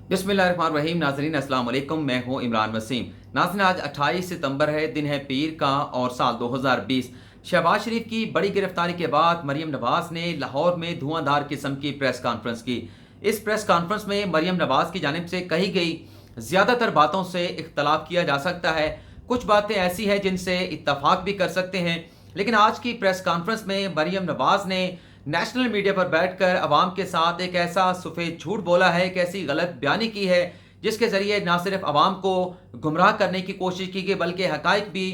बिस्मिल्लाहिर्रहमानिर्रहीम। नाज़रीन अस्सलाम वालेकुम, मैं हूं इमरान वसीम। नाज़रीन आज 28 सितंबर है, दिन है पीर का और साल 2020। शहबाज शरीफ की बड़ी गिरफ्तारी के बाद मरियम नवाज ने लाहौर में धुआंधार किस्म की प्रेस कॉन्फ्रेंस की। इस प्रेस कॉन्फ्रेंस में मरियम नवाज की जानिब से कही गई ज़्यादातर बातों से इख्तलाफ किया जा सकता है। कुछ बातें ऐसी हैं जिनसे इत्तफाक भी कर सकते हैं, लेकिन आज की प्रेस कॉन्फ्रेंस में मरियम नवाज ने नेशनल मीडिया पर बैठकर अवाम के साथ एक ऐसा सफ़ेद झूठ बोला है, एक ऐसी गलत बयानी की है जिसके ज़रिए ना सिर्फ अवाम को गुमराह करने की कोशिश की गई बल्कि हकाइक भी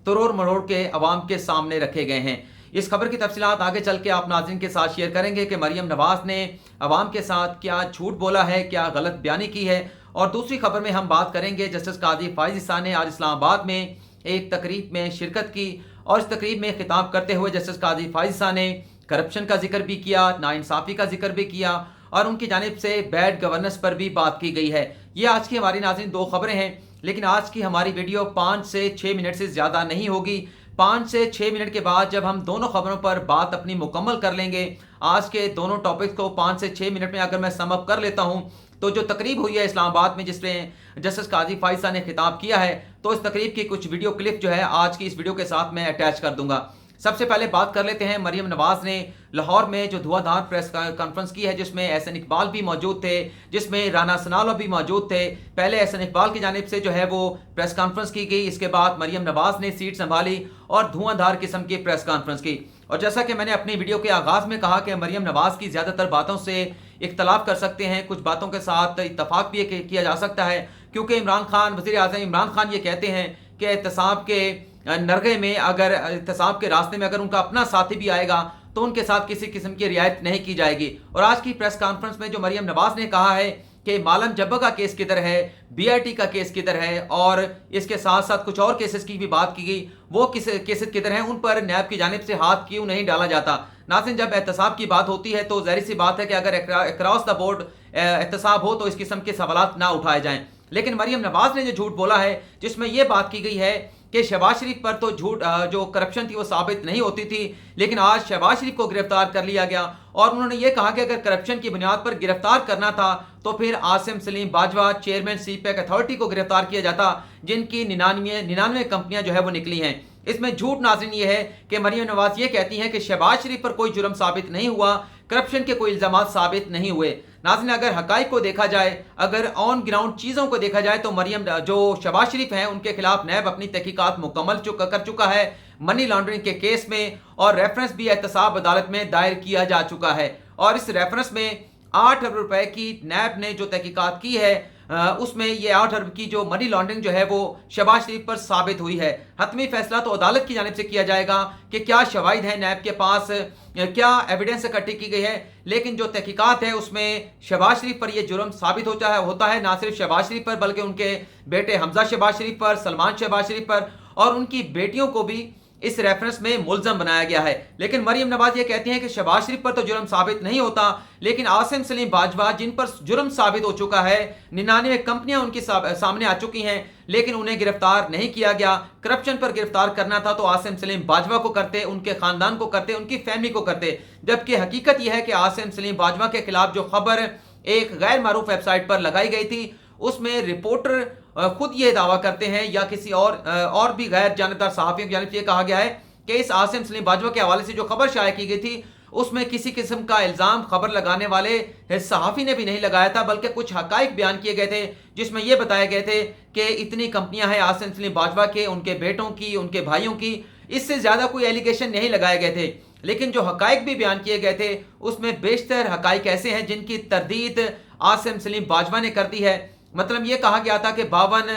तरोड़ मरोड़ के अवाम के सामने रखे गए हैं। इस खबर की तफसीलात आगे चल के आप नाज़रीन के साथ शेयर करेंगे कि मरियम नवाज ने अवाम के साथ क्या झूठ बोला है, क्या गलत बयानी की है। और दूसरी खबर में हम बात करेंगे जस्टिस काजी फाइज ईसा ने आज इस्लामाबाद में एक तकरीब में शिरकत की और इस तकरीब में खिताब करते हुए जस्टिस काजी फाइज ईसा ने करप्शन का जिक्र भी किया, नाइंसाफ़ी का जिक्र भी किया और उनकी जानिब से बैड गवर्नेंस पर भी बात की गई है। ये आज की हमारी नाज़रीन दो खबरें हैं, लेकिन आज की हमारी वीडियो 5 से 6 मिनट से ज़्यादा नहीं होगी। 5 से 6 मिनट के बाद जब हम दोनों खबरों पर बात अपनी मुकम्मल कर लेंगे, आज के दोनों टॉपिक्स को 5 से 6 मिनट में अगर मैं सम अप कर लेता हूँ, तो जो तकरीब हुई है इस्लामाबाद में जिसमें जस्टिस काजी फाइज ने खिताब किया है, तो इस तकरीब की कुछ वीडियो क्लिप जो है आज की इस वीडियो के साथ मैं अटैच कर दूंगा। सबसे पहले बात कर लेते हैं, मरियम नवाज ने लाहौर में जो धुआंधार प्रेस कॉन्फ्रेंस की है जिसमें एहसन इकबाल भी मौजूद थे, जिसमें राना सनाउल्लाह भी मौजूद थे। पहले एहसन इकबाल की जानिब से जो है वो प्रेस कॉन्फ्रेंस की गई, इसके बाद मरियम नवाज ने सीट संभाली और धुआंधार किस्म की प्रेस कॉन्फ्रेंस की। और जैसा कि मैंने अपनी वीडियो के आगाज़ में कहा कि मरियम नवाज की ज़्यादातर बातों से इख्तलाफ कर सकते हैं, कुछ बातों के साथ इत्तफाक भी किया जा सकता है, क्योंकि इमरान खान, वज़ीर आज़म इमरान खान ये कहते हैं कि एहतसाब के नरगे में अगर एहतसाब के रास्ते में अगर उनका अपना साथी भी आएगा तो उनके साथ किसी किस्म की रियायत नहीं की जाएगी। और आज की प्रेस कॉन्फ्रेंस में जो मरियम नवाज ने कहा है कि मालम जब्बा का केस किधर है, बीआईटी का केस किधर है और इसके साथ साथ कुछ और केसेस की भी बात की गई, वो केसेस किधर हैं, उन पर नैब की जानिब से हाथ क्यों नहीं डाला जाता। नाज़रीन, जब एहतसाब की बात होती है तो ज़ाहिर सी बात है कि अगर अक्रॉस द बोर्ड एहतसाब हो तो इस किस्म के सवालात ना उठाए जाएं। लेकिन मरियम नवाज ने जो झूठ बोला है जिसमें यह बात की गई है कि शहबाज शरीफ पर तो झूठ जो करप्शन थी वो साबित नहीं होती थी, लेकिन आज शहबाज शरीफ को गिरफ्तार कर लिया गया और उन्होंने ये कहा कि अगर करप्शन की बुनियाद पर गिरफ्तार करना था तो फिर Asim Salim Bajwa chairman CPEC authority को गिरफ्तार किया जाता, जिनकी 99 कंपनियां जो है वो निकली हैं। इसमें झूठ नाज़रीन ये है कि मरियम नवाज ये कहती हैं कि शहबाज शरीफ पर कोई जुर्म साबित नहीं हुआ, करप्शन के कोई इल्जाम साबित नहीं हुए। नाज़रीन, अगर हकाइक को देखा जाए, अगर ऑन ग्राउंड चीज़ों को देखा जाए तो मरियम जो शहबाज शरीफ हैं उनके खिलाफ नैब अपनी तहकीकात मुकम्मल कर चुका है मनी लॉन्ड्रिंग के केस में, और रेफरेंस भी एहतसाब अदालत में दायर किया जा चुका है। और इस रेफरेंस में 8 अरब रुपए की नैब ने जो तहकीकात की है उसमें ये 8 अरब की जो मनी लॉन्ड्रिंग जो है वो शहबाज शरीफ पर साबित हुई है। हतमी फैसला तो अदालत की जानिब से किया जाएगा कि क्या शवाहिद है नैब के पास, क्या एविडेंस इकट्ठी की गई है, लेकिन जो तहकीकात है उसमें शहबाज शरीफ पर यह जुर्म साबित होता है ना सिर्फ शहबाज शरीफ पर बल्कि उनके बेटे हमजा शहबाज शरीफ पर, सलमान शहबाज शरीफ पर और उनकी बेटियों को भी इस रेफरेंस में मुल्ज़म बनाया गया है। लेकिन मरियम नवाज ये कहती हैं कि शहबाज शरीफ पर तो जुर्म साबित नहीं होता, लेकिन आसिम सलीम बाजवा जिन पर जुर्म साबित हो चुका है, 99 कंपनियां उनके सामने आ चुकी हैं, लेकिन उन्हें गिरफ्तार नहीं किया गया। करप्शन पर गिरफ्तार करना था तो आसिम सलीम बाजवा को करते, उनके खानदान को करते, उनकी फैमिली को करते, जबकि हकीकत यह है कि आसिम सलीम बाजवा के खिलाफ जो खबर एक गैर मारूफ वेबसाइट पर लगाई गई थी उसमें रिपोर्टर खुद ये दावा करते हैं या किसी और भी गैर जानबदार सहाफ़ियों की जानिब से कहा गया है कि इस आसिम सलीम बाजवा के हवाले से जो खबर शाया की गई थी उसमें किसी किस्म का इल्ज़ाम खबर लगाने वाले सहाफ़ी ने भी नहीं लगाया था, बल्कि कुछ हकाइक बयान किए गए थे जिसमें यह बताए गए थे कि इतनी कंपनियां हैं आसिम सलीम बाजवा के, उनके बेटों की, उनके भाइयों की, इससे ज़्यादा कोई एलिगेशन नहीं लगाए गए थे। लेकिन जो हकाइक भी बयान किए गए थे उसमें बेशतर हकाइक ऐसे हैं जिनकी तरदीद आसिम सलीम बाजवा ने कर दी है। मतलब ये कहा गया था कि 52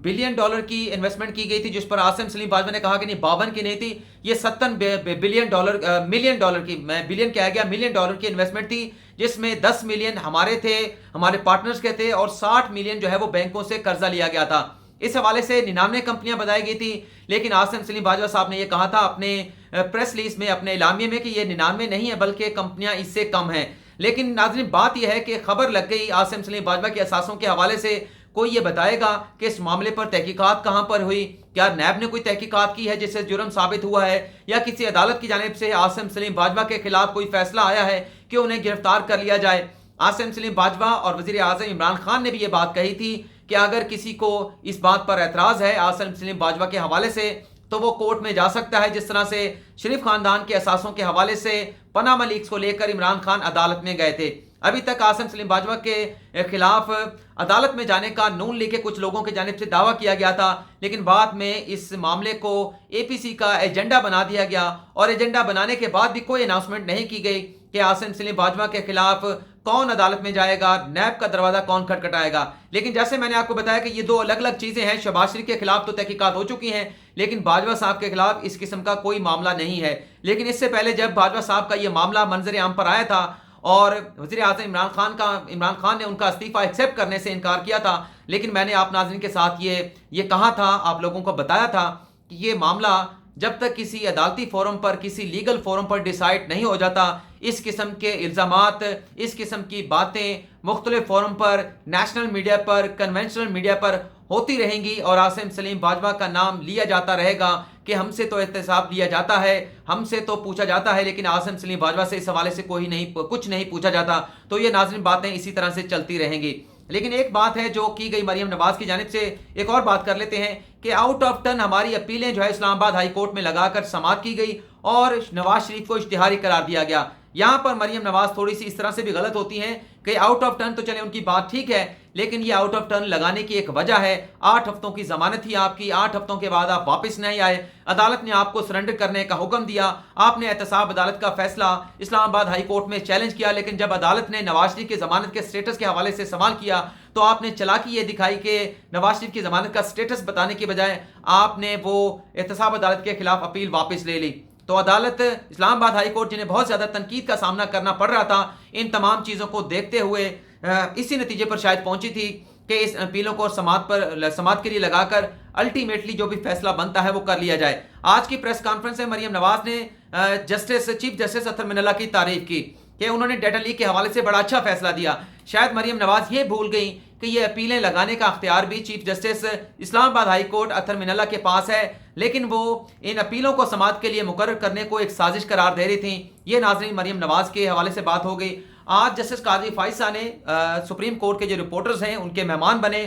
बिलियन डॉलर की इन्वेस्टमेंट की गई थी, जिस पर आसिम सलीम बाजवा ने कहा कि नहीं 52 की नहीं थी, ये 70 मिलियन डॉलर की, मैं बिलियन कहा गया, मिलियन डॉलर की इन्वेस्टमेंट थी, जिसमें 10 मिलियन हमारे थे, हमारे पार्टनर्स के थे और 60 मिलियन जो है वो बैंकों से कर्जा लिया गया था। इस हवाले से 99 कंपनियां बताई गई थी, लेकिन आसिम सलीम बाजवा साहब ने यह कहा था अपने प्रेस रिलीज में, अपने इलामिये में, कि ये 99 नहीं है बल्कि कंपनियां इससे कम हैं। लेकिन नाज़रीन, बात यह है कि खबर लग गई आसिम सलीम बाजवा के असासों के हवाले से। कोई ये बताएगा कि इस मामले पर तहकीकात कहां पर हुई, क्या नैब ने कोई तहकीकात की है जिससे जुर्म साबित हुआ है, या किसी अदालत की जानिब से आसिम सलीम बाजवा के खिलाफ कोई फैसला आया है कि उन्हें गिरफ्तार कर लिया जाए। आसिम सलीम बाजवा और वज़ीर आज़म इमरान खान ने भी ये बात कही थी कि अगर किसी को इस बात पर एतराज़ है आसिम सलीम बाजवा के हवाले से तो वो कोर्ट में जा सकता है, जिस तरह से शरीफ खानदान के असासों के हवाले से पनामा लीक्स को लेकर इमरान खान अदालत में गए थे। अभी तक आसिम सलीम बाजवा के खिलाफ अदालत में जाने का नून लीग के कुछ लोगों की जानिब से दावा किया गया था, लेकिन बाद में इस मामले को APC का एजेंडा बना दिया गया और एजेंडा बनाने के बाद भी कोई अनाउंसमेंट नहीं की गई कि आसिम सलीम बाजवा के खिलाफ कौन अदालत में जाएगा, नैब का दरवाजा कौन खटखटाएगा। लेकिन जैसे मैंने आपको बताया कि ये दो अलग अलग चीजें हैं। शहबाज शरीफ के खिलाफ तो तहकीकात हो चुकी हैं, लेकिन बाजवा साहब के खिलाफ इस किस्म का कोई मामला नहीं है। लेकिन इससे पहले जब बाजवा साहब का ये मामला मंजर आम पर आया था और वज़ीर आज़म इमरान खान ने उनका इस्तीफा एक्सेप्ट करने से इनकार किया था, लेकिन मैंने आप नाज़रीन के साथ ये कहा था, आप लोगों को बताया था कि ये मामला जब तक किसी अदालती फोरम पर, किसी लीगल फोरम पर डिसाइड नहीं हो जाता, इस किस्म के इल्ज़ामात, इस किस्म की बातें मुख्तलिफ फोरम पर, नेशनल मीडिया पर, कन्वेंशनल मीडिया पर होती रहेंगी और आसिम सलीम बाजवा का नाम लिया जाता रहेगा कि हमसे तो एहतसाब लिया जाता है, हमसे तो पूछा जाता है, लेकिन आसिम सलीम बाजवा से इस हवाले से कुछ नहीं पूछा जाता। तो ये नाज़रीन बातें इसी तरह से चलती रहेंगी। लेकिन एक बात है जो की गई मरियम नवाज की जानिब से, एक और बात कर लेते हैं कि आउट ऑफ टर्न हमारी अपीलें जो है इस्लामाबाद हाई कोर्ट में लगाकर समाअत की गई और नवाज शरीफ को इश्तिहारी करार दिया गया। यहाँ पर मरियम नवाज थोड़ी सी इस तरह से भी गलत होती हैं कि आउट ऑफ टर्न तो चले उनकी बात ठीक है, लेकिन ये आउट ऑफ टर्न लगाने की एक वजह है। 8 हफ्तों की जमानत थी आपकी, 8 हफ्तों के बाद आप वापस नहीं आए, अदालत ने आपको सरेंडर करने का हुक्म दिया, आपने एहतसाब अदालत का फैसला इस्लामाबाद हाई कोर्ट में चैलेंज किया, लेकिन जब अदालत ने नवाज शरीफ की जमानत के स्टेटस के हवाले से सवाल किया तो आपने चालाकी ये दिखाई कि नवाज शरीफ की जमानत का स्टेटस बताने के बजाय आपने वो एहतसाब अदालत के खिलाफ अपील वापस ले ली। तो अदालत इस्लामाबाद हाई कोर्ट, जिन्हें बहुत ज़्यादा तनकीद का सामना करना पड़ रहा था, इन तमाम चीज़ों को देखते हुए इसी नतीजे पर शायद पहुंची थी कि इस अपीलों को समाअत के लिए लगाकर अल्टीमेटली जो भी फैसला बनता है वो कर लिया जाए। आज की प्रेस कॉन्फ्रेंस में मरियम नवाज ने चीफ जस्टिस अतर मिनल्ला की तारीफ की कि उन्होंने डेटा लीक के हवाले से बड़ा अच्छा फैसला दिया। शायद मरियम नवाज ये भूल गई कि ये अपीलें लगाने का अख्तियार भी chief justice Islamabad high court Athar Minallah के पास है, लेकिन वो इन अपीलों को समाअत के लिए मुकर्रर करने को एक साजिश करार दे रही थी। ये नाज़रीन मरियम नवाज के हवाले से बात हो गई। आज जस्टिस काजी फाइसा ने सुप्रीम कोर्ट के जो रिपोर्टर्स हैं उनके मेहमान बने।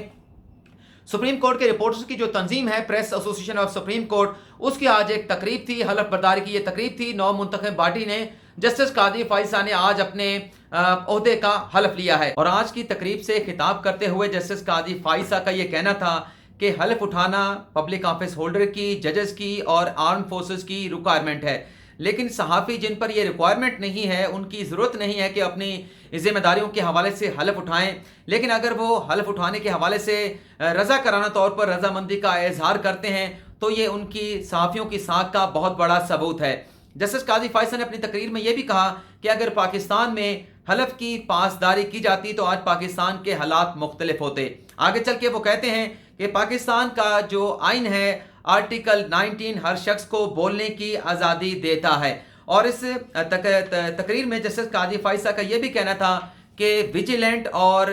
सुप्रीम कोर्ट के रिपोर्टर्स की जो तंजीम है press association of supreme court, उसकी आज एक तकरीब थी, हलफ बर्दारी की ये तकरीब थी। 9 मुंतखब पार्टी ने जस्टिस काजी फाइसा ने आज अपने ओहदे का हलफ लिया है और आज की तकरीब से खिताब करते हुए जस्टिस काजी फाइसा का ये कहना था कि हलफ उठाना पब्लिक ऑफिस होल्डर की, जजेस की और आर्म फोर्सेस की रिक्वायरमेंट है, लेकिन सहाफ़ी जिन पर यह रिक्वायरमेंट नहीं है उनकी ज़रूरत नहीं है कि अपनी ज़िम्मेदारियों के हवाले से हलफ उठाएं। लेकिन अगर वो हलफ उठाने के हवाले से रज़ा कराना तौर पर रजामंदी का इजहार करते हैं तो ये उनकी सहाफ़ियों की साख का बहुत बड़ा सबूत है। जस्टिस काजी फाइसा ने अपनी तकरीर में यह भी कहा कि अगर पाकिस्तान में हलफ की पासदारी की जाती तो आज पाकिस्तान के हालात मुख्तलिफ होते। आगे चल के वो कहते हैं कि पाकिस्तान का जो आइन है आर्टिकल 19 हर शख्स को बोलने की आज़ादी देता है। और इस तकरीर में जस्टिस काजी फाइसा का यह भी कहना था कि विजिलेंट और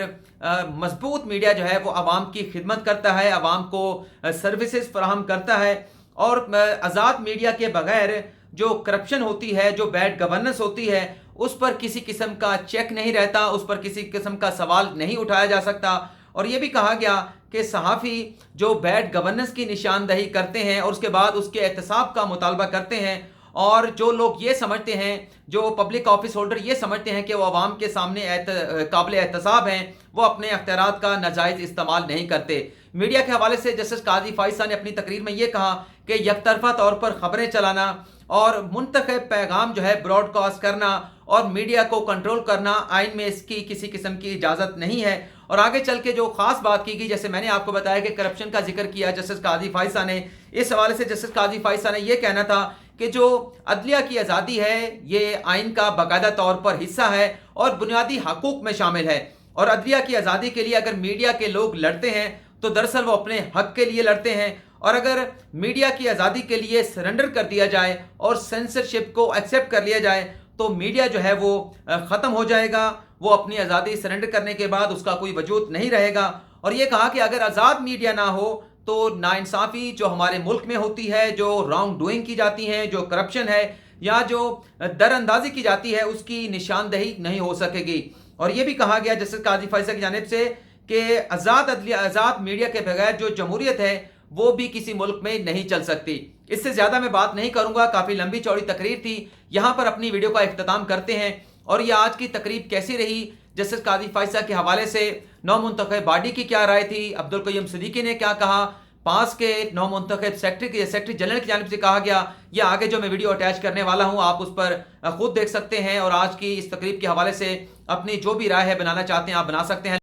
मजबूत मीडिया जो है वो आवाम की खिदमत करता है, आवाम को सर्विसेज फराहम करता है और आज़ाद मीडिया के बगैर जो करप्शन होती है, जो बैड गवर्नेंस होती है, उस पर किसी किस्म का चेक नहीं रहता, उस पर किसी किस्म का सवाल नहीं उठाया जा सकता। और ये भी कहा गया कि सहाफ़ी जो बैड गवर्नेंस की निशानदही करते हैं और उसके बाद उसके एहतसाब का मुतालबा करते हैं और जो लोग ये समझते हैं, जो पब्लिक ऑफिस होल्डर ये समझते हैं कि वो आवाम के सामने काबिल एहतसाब हैं, वो अपने अख्तियारात का नाजायज़ इस्तेमाल नहीं करते। मीडिया के हवाले से जस्टिस काजी फाइसा ने अपनी तकरीर में ये कहा कि यकतरफा तौर पर ख़बरें चलाना और मुंतखब पैगाम जो है ब्रॉडकास्ट करना और मीडिया को कंट्रोल करना आइन में इसकी किसी किस्म की इजाज़त नहीं है। और आगे चल के जो खास बात की गई, जैसे मैंने आपको बताया कि करप्शन का जिक्र किया जस्टिस काजी फाइसा ने, इस हवाले से जस्टिस काजी फाइसा ने यह कहना था कि जो अदलिया की आज़ादी है ये आइन का बाकायदा तौर पर हिस्सा है और बुनियादी हकूक़ में शामिल है। और अदलिया की आज़ादी के लिए अगर मीडिया के लोग लड़ते हैं तो दरअसल वो अपने हक के लिए लड़ते हैं, और अगर मीडिया की आज़ादी के लिए सरेंडर कर दिया जाए और सेंसरशिप को एक्सेप्ट कर लिया जाए तो मीडिया जो है वो ख़त्म हो जाएगा, वो अपनी आज़ादी सरेंडर करने के बाद उसका कोई वजूद नहीं रहेगा। और ये कहा कि अगर आज़ाद मीडिया ना हो तो नाइंसाफ़ी जो हमारे मुल्क में होती है, जो रॉन्ग डूइंग की जाती है, जो करप्शन है या जो दरअंदाजी की जाती है, उसकी निशानदही नहीं हो सकेगी। اور یہ بھی کہا گیا جسٹس قاضی فیصل کی جانب سے کہ آزاد عدلیہ آزاد میڈیا کے بغیر جو جمہوریت ہے وہ بھی کسی ملک میں نہیں چل سکتی۔ اس سے زیادہ میں بات نہیں کروں گا، کافی لمبی چوڑی تقریر تھی، یہاں پر اپنی ویڈیو کا اختتام کرتے ہیں۔ اور یہ آج کی تقریب کیسی رہی، جسٹس قاضی فیصل کے حوالے سے نو منتخب باڈی کی کیا رائے تھی، عبدالقیوم صدیقی نے کیا کہا، پاس کے نو منتخب سیکرٹری جنرل کی جانب سے کہا گیا، یہ آگے جو میں ویڈیو اٹیچ کرنے والا ہوں آپ اس پر خود دیکھ سکتے ہیں، اور آج کی اس تقریب کے حوالے سے اپنی جو بھی رائے ہے بنانا چاہتے ہیں آپ بنا سکتے ہیں۔